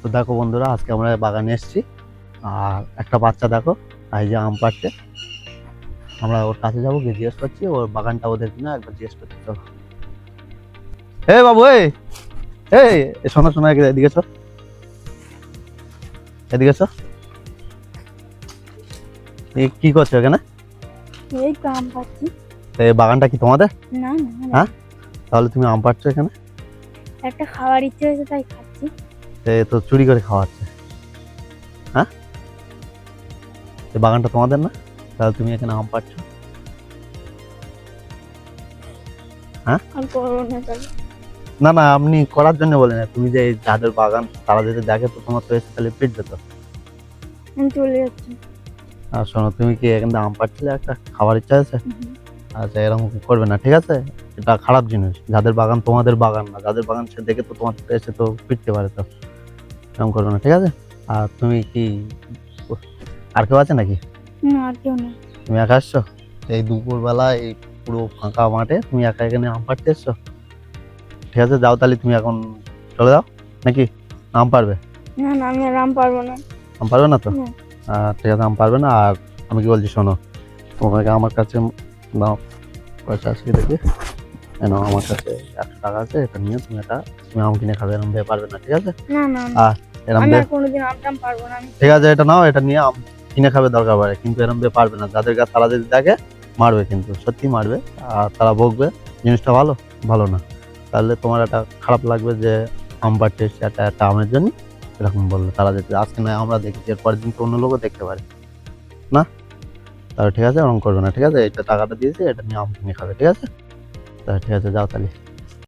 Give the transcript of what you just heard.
তো দেখো বন্ধুরা, আজকে আমরা বাগানে এসেছি আর একটা বাচ্চা দেখো এই যে আম পাড়ছে। আমরা ওর কাছে যাবো, গিয়ে জিজ্ঞেস করছি ওর বাগানটা ওদের কিনা, একবার জিজ্ঞেস করছি। চলো। বাবু, এই শোনো শোনো, এদিকে এসো, এদিকে এসো। কি করছো এখানে? এই তো আম পাচ্ছি। এই বাগানটা কি তোমাদের? না না হ্যাঁ, তাহলে তুমি আম পাড়ছো এখানে? একটা খাওয়ার ইচ্ছে হয়েছে তাই খাচ্ছি। তো চুরি করে খাওয়াচ্ছে? হ্যাঁ, এই বাগানটা তোমাদের না, তাহলে তুমি এখানে আম পাড়ছো? হ্যাঁ, আর করবো না তাহলে। না না, আপনি করার জন্য বলে না, তুমি যে এই যাদের বাগান তারা যদি দেখে তো তোমার তো এসে তাহলে পিট যেত। আমি চলে যাচ্ছি। আর শোনো, তুমি কি এখান থেকে আম পাড়ছিলে, একটা খাবার ইচ্ছা আছে? আচ্ছা, এরকম করবে না, ঠিক আছে? এটা খারাপ জিনিস। যাদের বাগান তোমাদের বাগান না, যাদের বাগান সে দেখে তো তোমার এসে তো পিটতে পারে, তো এরকম করবে না, ঠিক আছে? আর তুমি কি, আর কেউ আছে নাকি? না, আর কেউ নেই। তুমি একা আসছো এই দুপুরবেলা, এই পুরো ফাঁকা মাঠে তুমি একা এখানে আম পাড়তে এসছো? ঠিক আছে, যাও তাহলে, তুমি এখন চলে যাও। নাকি আম পারবে? না না, আমি আর আম পারবো না। আম পারবে না তো? না। ঠিক আছে, আম পারবে না। আর আমি কি বলছি শোনো, তোমাকে আমার কাছে দাও, পয়সা আছে কি দেখি। আমার কাছে 100 টাকা আছে, এটা নিয়ে তুমি আম কিনে খাবে, এরকম পারবে না, ঠিক আছে? না না না, এরকম আমি আর কোনোদিন আম টাম পারবো না। আমি ঠিক আছে, এটা নাও, এটা নিয়ে আম কিনে খাবে দরকার পড়ে, কিন্তু এরকম পারবে না। যাদের কাছে তারা যদি দেখে মারবে, কিন্তু সত্যি মারবে। আর তারা বকবে জিনিসটা ভালো ভালো না, তাহলে তোমার একটা খারাপ লাগবে যে আম পাড়তে এসেছে একটা একটা আমের জন্য, এরকম বলবে। তারা যদি আজকে নয় আমরা দেখেছি, এর পরের দিন তো অন্য লোকও দেখতে পারে না। তাহলে ঠিক আছে, এরকম করবে না, ঠিক আছে? এটা টাকাটা দিয়েছি, এটা নিয়ে আম কিনে খাবে, ঠিক আছে? তাহলে ঠিক আছে, যাও তাহলে।